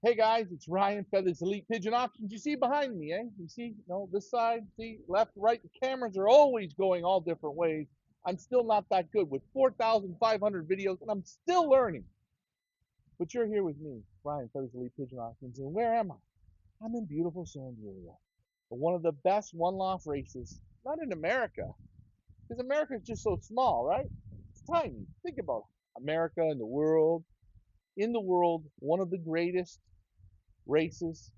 Hey guys, it's Ryan, Feathers Elite Pigeon Auctions. You see behind me, eh? You see, this side, see, left, right. The cameras are always going all different ways. I'm still not that good with 4,500 videos, and I'm still learning. But you're here with me, Ryan, Feathers Elite Pigeon Auctions, and where am I? I'm in beautiful San Diego. For one of the best one-loft races, not in America, because America is just so small, right? It's tiny. Think about it. America and the world. In the world, one of the greatest races,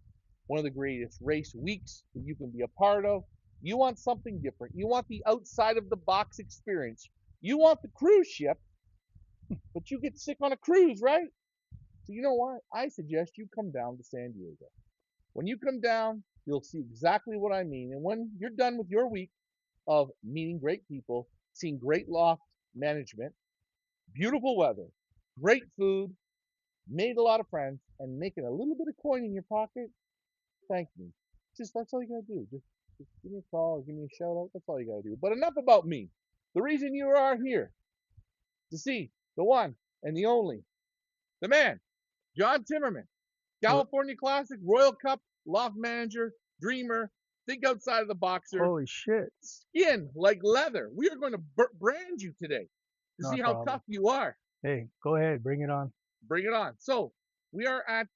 one of the greatest race weeks that you can be a part of. You want something different. You want the outside of the box experience. You want the cruise ship, but you get sick on a cruise, right? So you know what? I suggest you come down to San Diego. When you come down, you'll see exactly what I mean. And when you're done with your week of meeting great people, seeing great loft management, beautiful weather, great food, made a lot of friends, and making a little bit of coin in your pocket, thank me. Just that's all you gotta do. Just give me a call or give me a shout out. That's all you gotta do. But enough about me. The reason you are here to see the one and the only, the man, John Timmerman, California Classic, Royal Cup, Loft Manager, Dreamer, think outside of the boxer, Holy shit. skin like leather. We are going to brand you today to Not see a how problem. tough you are. Hey, go ahead, bring it on. Bring it on. So we are at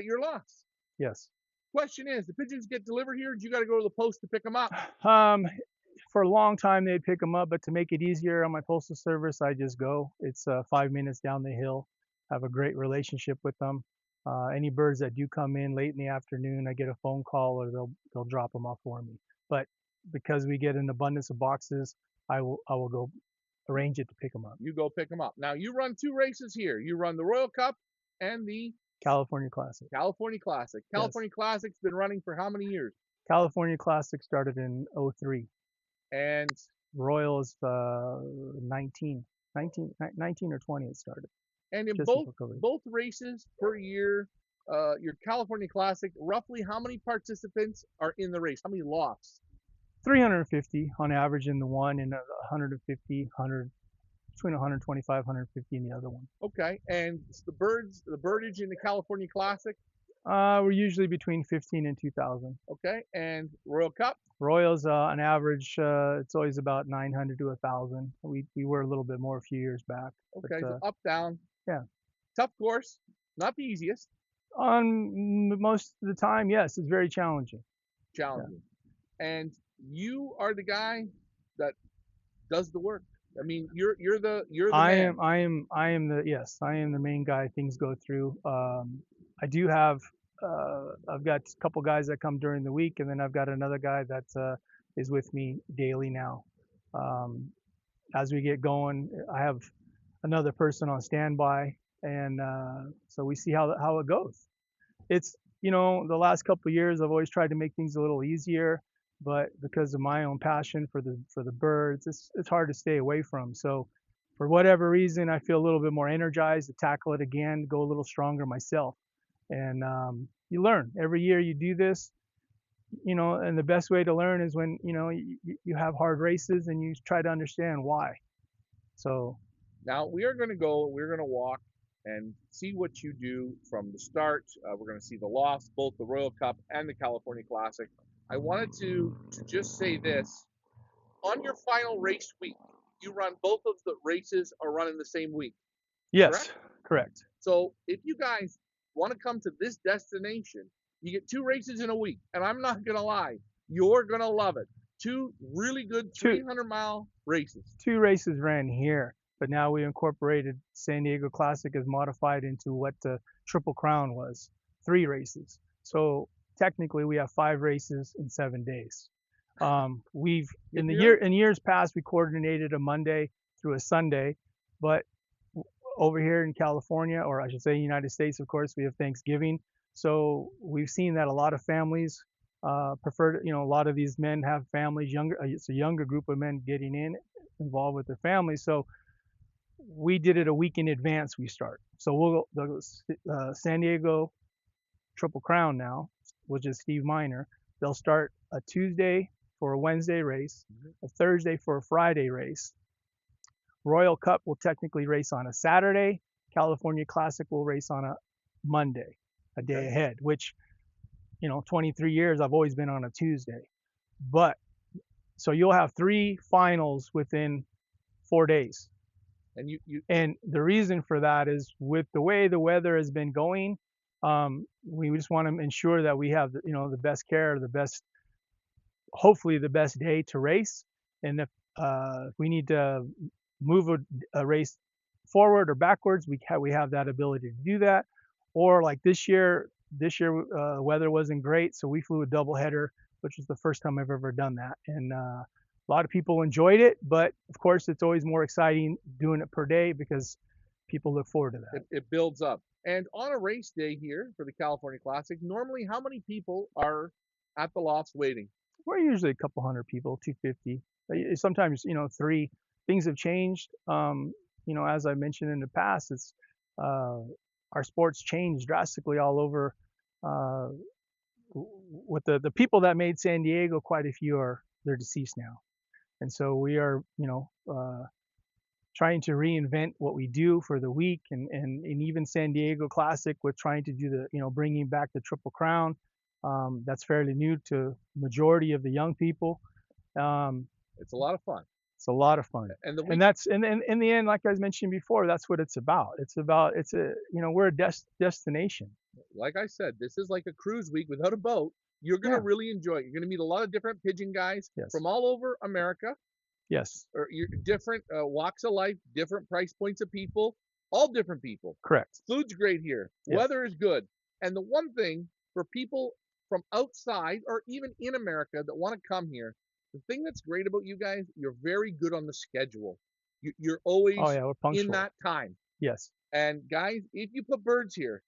your loft. Yes. Question is, the pigeons get delivered here? Or do you got to go to the post to pick them up? Um, for a long time they'd pick them up, but to make it easier on my postal service, I just go. It's 5 minutes down the hill. I have a great relationship with them. Any birds that do come in late in the afternoon, I get a phone call or they'll drop them off for me. But because we get an abundance of boxes, I will go arrange it to pick them up. You go pick them up. Now you run two races here. You run the Royal Cup and the California Classic. California Classic. Yes. California Classic's been running for how many years? California Classic started in '03. And Royal is 19, 19 or 20 it started, in just both before COVID. both races per year, your California Classic, roughly how many participants are in the race? How many lofts? 350 on average in the one, and 150, 100, between 125, 150 in the other one. Okay, and the birdage in the California Classic. We're usually between 15 and 2,000. Okay, and Royal Cup. Royals, on average, it's always about 900 to 1,000. We were a little bit more a few years back, Okay, but so up down. yeah, Tough course, not the easiest. on most of the time, yes, it's very challenging. Yeah. Challenging. And you are the guy that does the work. I mean, you're the I man. am I am I am the yes, I am the main guy things go through. I do have I've got a couple guys that come during the week, and then I've got another guy that is with me daily now. Um, as we get going, I have another person on standby, and so we see how it goes. It's the last couple of years I've always tried to make things a little easier, but because of my own passion for the birds, it's hard to stay away from. So for whatever reason, I feel a little bit more energized to tackle it again, go a little stronger myself. And you learn every year you do this, and the best way to learn is when you have hard races and you try to understand why. So Now we are going to go. We're going to walk and see what you do from the start. We're going to see the loss, both the Royal Cup and the California Classic. I wanted to just say this: on your final race week, you run both of the races are running the same week, correct? yes, correct. So if you guys want to come to this destination, you get two races in a week, and I'm not going to lie, you're going to love it. Two really good Two 300-mile races. two races ran here, but now we incorporated San Diego Classic as modified into what the Triple Crown was, 3 races. So technically, we have 5 races in 7 days. We've Good deal? in years past we coordinated a Monday through a Sunday, but over here in California, or I should say United States, of course, we have Thanksgiving. So we've seen that a lot of families prefer to, a lot of these men have families, it's a younger group of men getting involved with their families. So we did it a week in advance we start. So the San Diego Triple Crown now, which is Steve Miner, they'll start a Tuesday for a Wednesday race, a Thursday for a Friday race. Royal Cup will technically race on a Saturday. California Classic will race on a Monday. a day Okay. ahead, which, 23 years I've always been on a Tuesday. But so you'll have 3 finals within 4 days. And you And the reason for that is with the way the weather has been going, we just want to ensure that we have, the best care, hopefully the best day to race. And if we need to move a race forward or backwards, we have that ability to do that. Or like this year weather wasn't great, so we flew a doubleheader, which was the first time I've ever done that. And a lot of people enjoyed it, but of course it's always more exciting doing it per day because people look forward to that. it builds up. And on a race day here for the California Classic, normally how many people are at the lofts waiting? We're usually a couple hundred people, 250. Sometimes, 3. Things have changed. As I mentioned in the past, it's uh, our sports changed drastically all over. Uh, with the people that made San Diego, quite a few they're deceased now, and so we are, trying to reinvent what we do for the week, and even San Diego Classic, we're trying to do bringing back the Triple Crown. That's fairly new to majority of the young people. Um, It's a lot of fun. it's a lot of fun, And the and week, that's and in the end, like I was mentioned before, that's what it's about. We're a destination. like I said, this is like a cruise week without a boat. You're gonna Yeah. really enjoy it. You're gonna meet a lot of different pigeon guys Yes. from all over America, Yes. or you're different walks of life, different price points of people, all different people. Correct. Food's great here. Yes. Weather is good. And the one thing for people from outside or even in America that want to come here, the thing that's great about you guys, you're very good on the schedule. You're Oh always yeah, we're in punctual. that time. Yes. And guys, if you put birds here,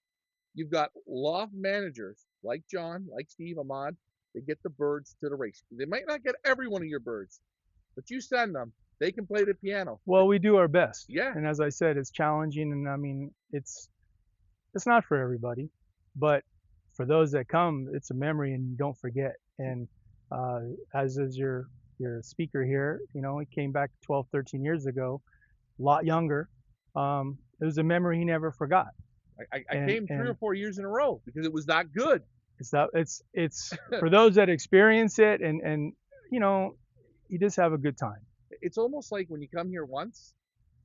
you've got loft managers like John, like Steve, Ahmad. They get the birds to the race. They might not get every one of your birds, but you send them. They can play the piano. Well, we do our best. Yeah. And as I said, it's challenging, and I mean, it's not for everybody, but for those that come, it's a memory and you don't forget. And uh, as is your speaker here, he came back 12, 13 years ago, a lot younger. It was a memory he never forgot. I came 3 or 4 years in a row because it was that good. It's for those that experience it, and you just have a good time. It's almost like when you come here once,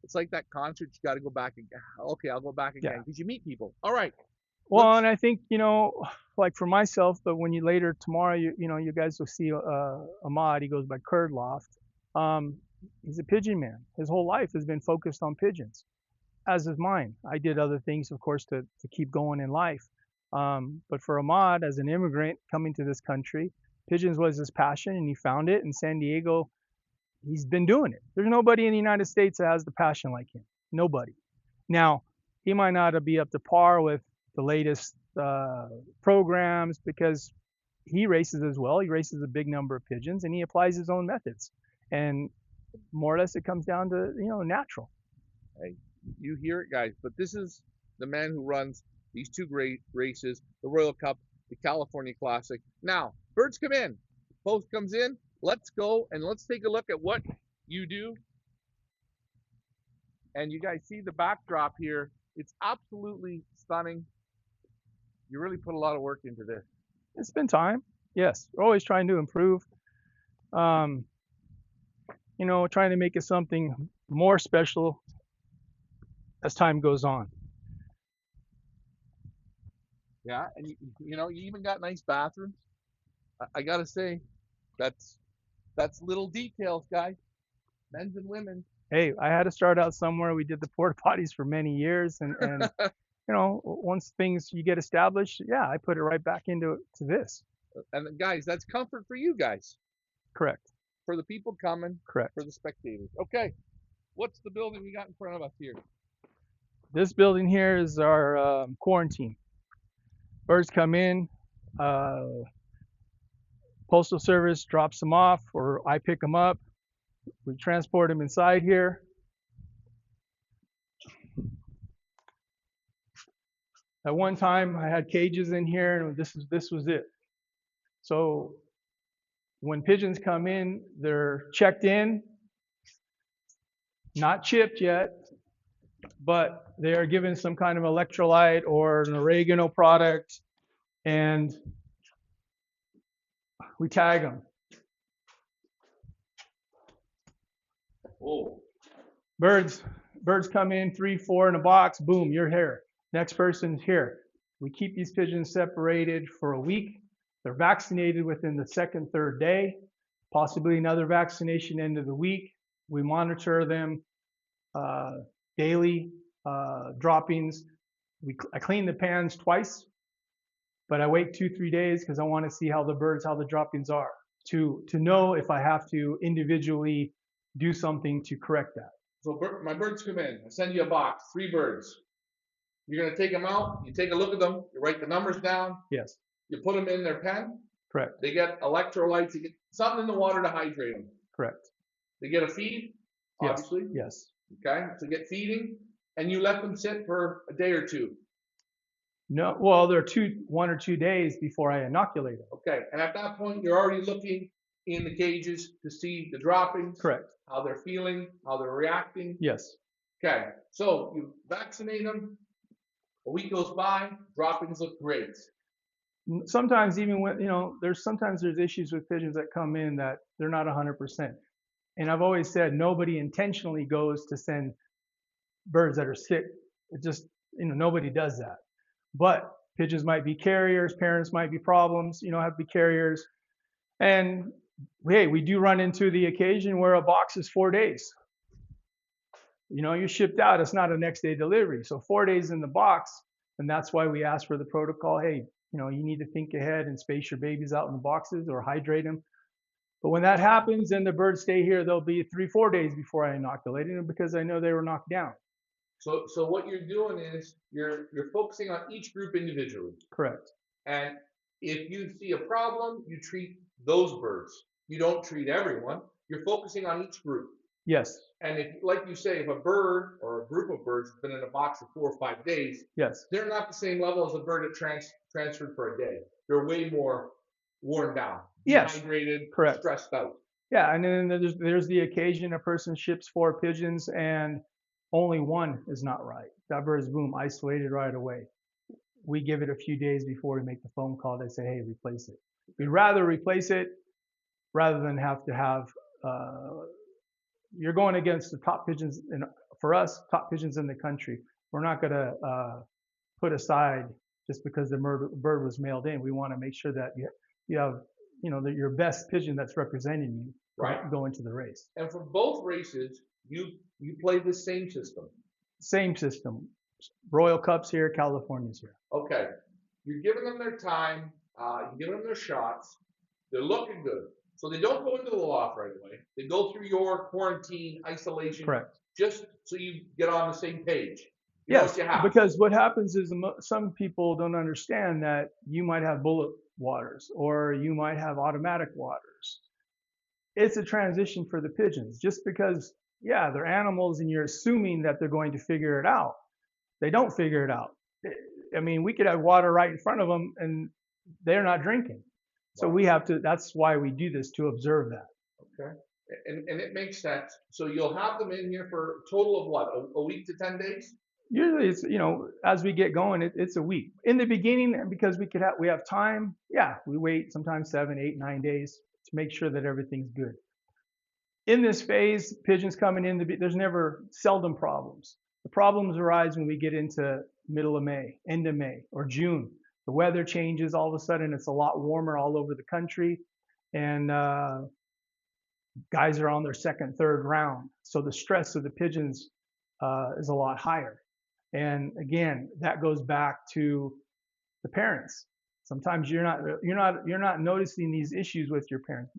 it's like that concert. You got to go back again. Okay, I'll go back again Yeah. because you meet people. All right. Well, and I think, like for myself, but when you later tomorrow, you guys will see Ahmad. He goes by Kurd Loft. He's a pigeon man. His whole life has been focused on pigeons, as is mine. I did other things, of course, to keep going in life. But for Ahmad, as an immigrant coming to this country, pigeons was his passion, and he found it in San Diego. He's been doing it. There's nobody in the United States that has the passion like him. Nobody. Now, he might not be up to par with the latest programs because he races as well. He races a big number of pigeons and he applies his own methods. And more or less, it comes down to natural. Hey, you hear it, guys. But this is the man who runs these two great races: the Royal Cup, the California Classic. Now, birds come in. Post comes in. Let's go and let's take a look at what you do. And you guys see the backdrop here. It's absolutely stunning. You really put a lot of work into this. It's been time. Yes, we're always trying to improve. Um, trying to make it something more special as time goes on. Yeah, and you even got nice bathrooms. I gotta say, that's little details, guys. Men's and women's. Hey, I had to start out somewhere. We did the porta potties for many years, and once things you get established, yeah, I put it right back into this. And guys, that's comfort for you guys. Correct. For the people coming. Correct. For the spectators. Okay, what's the building we got in front of us here? This building here is our quarantine. Birds come in, Postal Service drops them off, or I pick them up. We transport them inside here. At one time, I had cages in here, and this was it. So when pigeons come in, they're checked in, not chipped yet. but they are given some kind of electrolyte or an oregano product, and we tag them. Oh. Birds come in 3, 4 in a box. Boom, you're here. Next person's here. We keep these pigeons separated for a week. They're vaccinated within the second, third day, possibly another vaccination end of the week. We monitor them daily, droppings. I clean the pans twice, but I wait 2, 3 days because I want to see how the droppings are to know if I have to individually do something to correct that. So my birds come in. I send you a box, 3 birds. You're going to take them out. You take a look at them. You write the numbers down. Yes. You put them in their pen. Correct. They get electrolytes. You get something in the water to hydrate them. Correct. They get a feed, obviously. Yes. Okay. So get feeding, and you let them sit for a day or 2. No. Well, they're 1 or 2 days before I inoculate them. Okay. And at that point, you're already looking in the cages to see the droppings. Correct. How they're feeling, how they're reacting. Yes. Okay. So you vaccinate them. A week goes by, droppings look great. Sometimes even when, there's issues with pigeons that come in that they're not 100%. And I've always said nobody intentionally goes to send birds that are sick. It just, nobody does that. But pigeons might be carriers, parents might be problems, have to be carriers. And hey, we do run into the occasion where a box is 4 days. You're shipped out, it's not a next day delivery. So 4 days in the box, and that's why we ask for the protocol. Hey, you need to think ahead and space your babies out in the boxes or hydrate them. But when that happens and the birds stay here, they'll be 3, 4 days before I inoculate them because I know they were knocked down. So what you're doing is you're focusing on each group individually. Correct. And if you see a problem, you treat those birds. You don't treat everyone. You're focusing on each group. Yes. And if, like you say, if a bird or a group of birds has been in a box for 4 or 5 days, yes, they're not the same level as a bird that transferred for a day. They're way more worn down, dehydrated, correct, stressed out. Yeah, and then there's the occasion a person ships 4 pigeons and only 1 is not right. That bird is boom, isolated right away. We give it a few days before we make the phone call. They say, hey, replace it. We'd rather replace it rather than have to have. You're going against the top pigeons, and for us, top pigeons in the country. We're not going to put aside just because the bird was mailed in. We want to make sure that you have, your best pigeon that's representing you right go into the race. And for both races, you play the same system. Same system. Royal Cup's here, California's here. Okay, you're giving them their time. You're giving them their shots. They're looking good. So they don't go into the loft right away. They go through your quarantine, isolation. Correct. Just so you get on the same page. Yes, because what happens is some people don't understand that you might have bullet waters or you might have automatic waters. It's a transition for the pigeons. Just because, yeah, they're animals and you're assuming that they're going to figure it out. They don't figure it out. I mean, we could have water right in front of them and they're not drinking. So we have to, that's why we do this, to observe that. Okay. And it makes sense. So you'll have them in here for a total of what, a week to 10 days? Usually it's, as we get going, it's a week. In the beginning, because we have time, yeah, we wait sometimes 7, 8, 9 days to make sure that everything's good. In this phase, pigeons coming in, there's seldom problems. The problems arise when we get into middle of May, end of May, or June. The weather changes, all of a sudden it's a lot warmer all over the country, and guys are on their second, third round. So the stress of the pigeons is a lot higher. And again, that goes back to the parents. Sometimes you're not noticing these issues with your parents.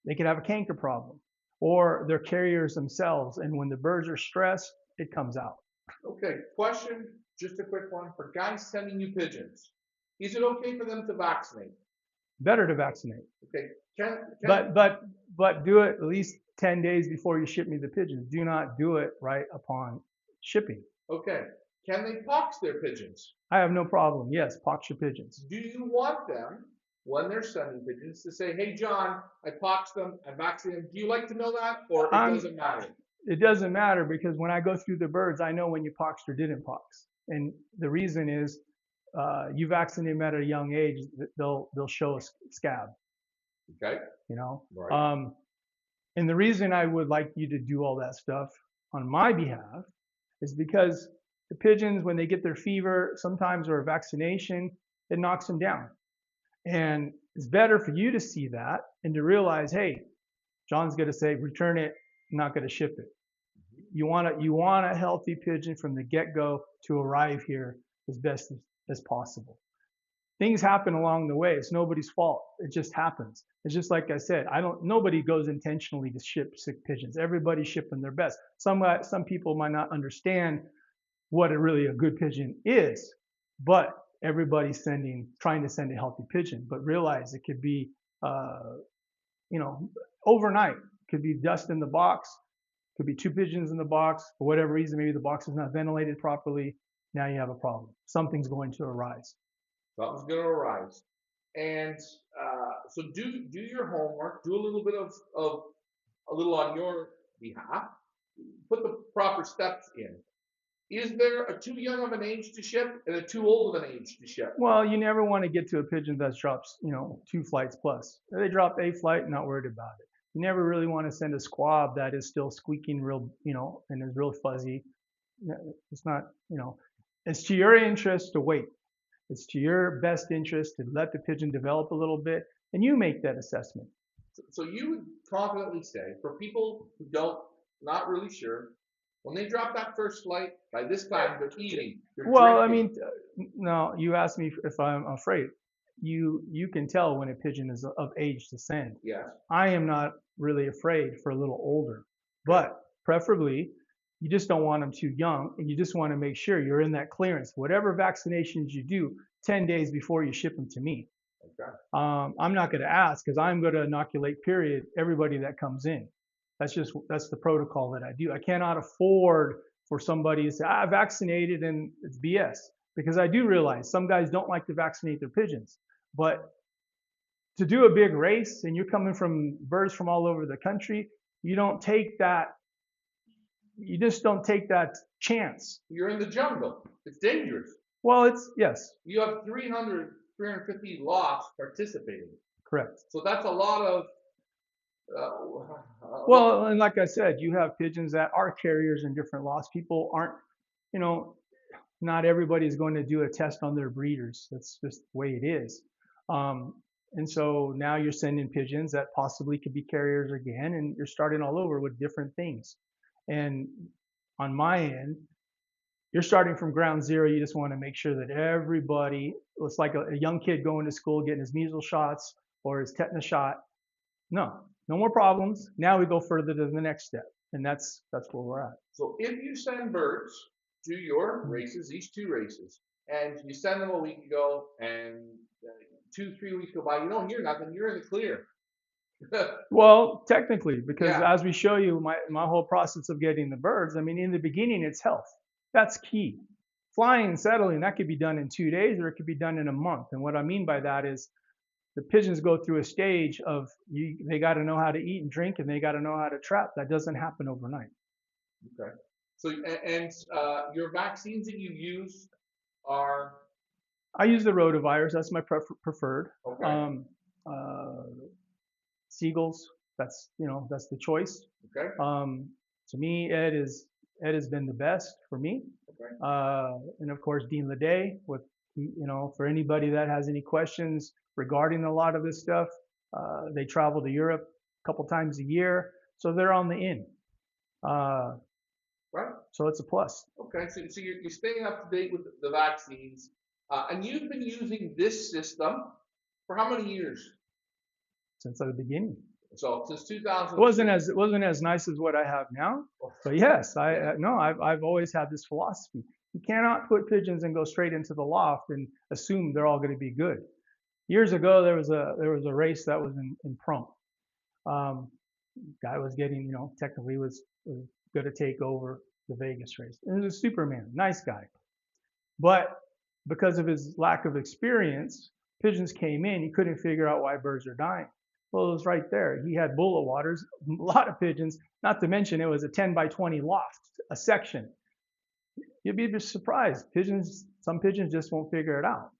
They could have a canker problem, or they're carriers themselves. And when the birds are stressed, it comes out. Okay, question, just a quick one. For guys sending you pigeons, is it okay for them to vaccinate? Better to vaccinate. Okay. But do it at least 10 days before you ship me the pigeons. Do not do it right upon shipping. Okay. Can they pox their pigeons? I have no problem. Yes, pox your pigeons. Do you want them, when they're sending pigeons, to say, hey, John, I poxed them, I vaccinated them? Do you like to know that, or it doesn't matter? it doesn't matter because when I go through the birds, I know when you poxed or didn't pox. And the reason is you vaccinate them at a young age, they'll show a scab, Okay. you know. Right. And the reason I would like you to do all that stuff on my behalf is because the pigeons, when they get their fever, sometimes or a vaccination, it knocks them down. And it's better for you to see that and to realize, hey, John's going to say, return it, I'm not going to ship it. You want a healthy pigeon from the get-go to arrive here as best as possible. Things happen along the way. It's nobody's fault. It just happens. It's just like I said, nobody goes intentionally to ship sick pigeons. Everybody's shipping their best. Some people might not understand what really a good pigeon is, but everybody's trying to send a healthy pigeon. But realize it could be, overnight. It could be dust in the box. Could be 2 pigeons in the box. For whatever reason, maybe the box is not ventilated properly. Now you have a problem. Something's going to arise. Something's going to arise. And so do your homework. Do a little bit of a little on your behalf. Put the proper steps in. Is there a too young of an age to ship and a too old of an age to ship? Well, you never want to get to a pigeon that drops, 2 flights plus. If they drop a flight, not worried about it. You never really want to send a squab that is still squeaking real, and is real fuzzy. It's not, it's to your interest to wait. It's to your best interest to let the pigeon develop a little bit, and you make that assessment. So you would confidently say, for people who not really sure, when they drop that first flight, by this time they're eating. Well, drinking. No, you asked me if I'm afraid. You can tell when a pigeon is of age to send. Yes. I am not really afraid for a little older, but preferably you just don't want them too young, and you just want to make sure you're in that clearance. Whatever vaccinations you do, 10 days before you ship them to me. Okay. I'm not going to ask because I'm going to inoculate, period, everybody that comes in. That's the protocol that I do. I cannot afford for somebody to say, vaccinated and it's BS. Because I do realize some guys don't like to vaccinate their pigeons. But to do a big race and you're coming from birds from all over the country, you just don't take that chance. You're in the jungle. It's dangerous. Well, yes. You have 350 lofts participating. Correct. So that's a lot of. Well, and like I said, you have pigeons that are carriers in different lofts. People aren't, not everybody is going to do a test on their breeders. That's just the way it is. And so now you're sending pigeons that possibly could be carriers again, and you're starting all over with different things. And on my end, you're starting from ground zero. You just want to make sure that everybody, it's like a young kid going to school, getting his measles shots or his tetanus shot. No more problems. Now we go further to the next step, and that's where we're at. So if you send birds to your races, these 2 races, and you send them a week ago, and 2-3 weeks go by, you don't hear nothing, you're in the clear. Well, technically, because as we show you my whole process of getting the birds, in the beginning, it's health. That's key. Flying and settling, that could be done in 2 days or it could be done in a month. And what I mean by that is the pigeons go through a stage of they got to know how to eat and drink, and they got to know how to trap. That doesn't happen overnight. Okay. So, and your vaccines that you use are? I use the rotavirus. That's my preferred. Okay. Seagulls. That's the choice. Okay. To me, Ed has been the best for me. Okay. And of course, Dean Leday. For anybody that has any questions regarding a lot of this stuff, they travel to Europe a couple times a year, so they're on the in. Right. So it's a plus. Okay, so you're staying up to date with the vaccines, and you've been using this system for how many years? Since the beginning. So since 2000. It wasn't as nice as what I have now, but yes, I've always had this philosophy. You cannot put pigeons and go straight into the loft and assume they're all going to be good. Years ago, there was a race that was in Prunk. Guy was getting, technically was going to take over the Vegas race. And he was a Superman, nice guy. But because of his lack of experience, pigeons came in. He couldn't figure out why birds are dying. Well, it was right there. He had bullet waters, a lot of pigeons, not to mention it was a 10 by 20 loft, a section. You'd be surprised. Some pigeons just won't figure it out.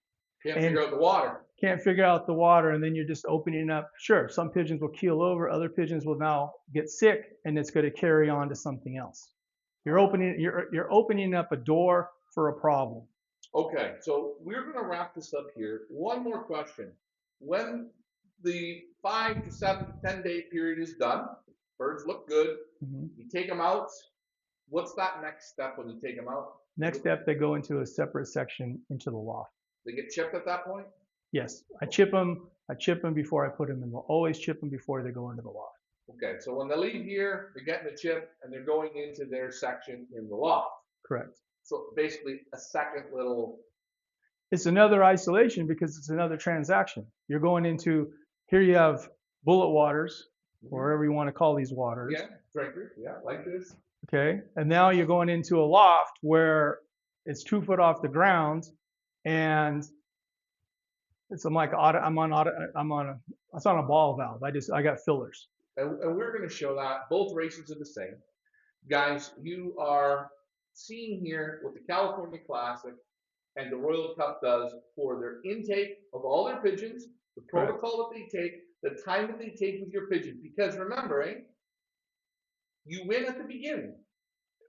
Can't figure out the water. Can't figure out the water, and then you're just opening up. Sure, some pigeons will keel over, other pigeons will now get sick, and it's going to carry on to something else. You're opening up a door for a problem. Okay, so we're going to wrap this up here. One more question. When the 5 to 7 to 10 day period is done, birds look good, you take them out. What's that next step when you take them out? Next step, they go into a separate section into the loft. They get chipped at that point? Yes, I chip them before I put them in. Always chip them before they go into the loft. Okay, so when they leave here, they're getting a chip and they're going into their section in the loft. Correct. So basically a second little. It's another isolation because it's another transaction. You're going into, here you have bullet waters, or whatever you want to call these waters. Yeah, drinkers, yeah, like this. Okay, and now you're going into a loft where it's 2 foot off the ground, and it's it's on a ball valve. I got fillers. And we're going to show that both races are the same. Guys, you are seeing here what the California Classic and the Royal Cup does for their intake of all their pigeons, the protocol that they take, the time that they take with your pigeons. Because remember, you win at the beginning.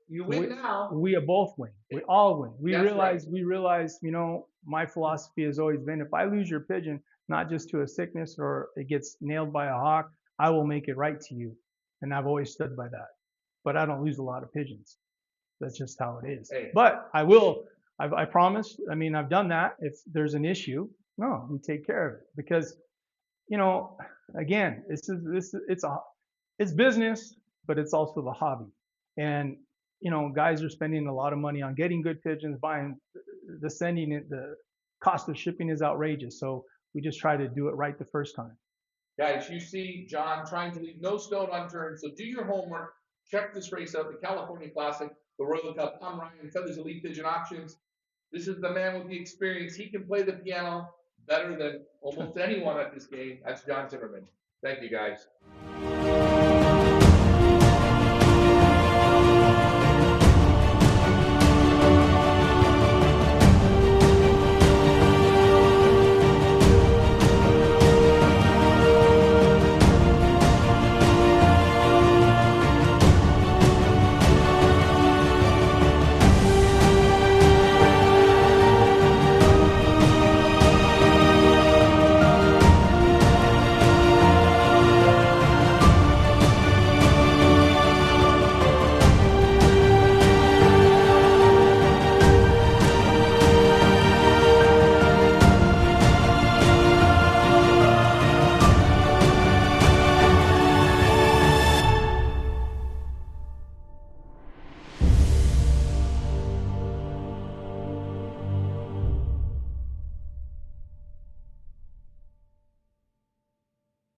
You win now. We both win. We all win. We realize, right. My philosophy has always been, if I lose your pigeon, not just to a sickness or it gets nailed by a hawk, I will make it right to you. And I've always stood by that. But I don't lose a lot of pigeons. That's just how it is. Hey. But I will, I promise, I've done that. If there's an issue, no, we take care of it. Because, again, it's business, but it's also the hobby. And, guys are spending a lot of money on getting good pigeons, the cost of shipping is outrageous. So we just try to do it right the first time. Guys, you see John trying to leave no stone unturned. So do your homework. Check this race out, the California Classic, the Royal Cup. I'm Ryan, Feathers Elite Pigeon Auctions. This is the man with the experience. He can play the piano better than almost anyone at this game. That's John Timmerman. Thank you, guys.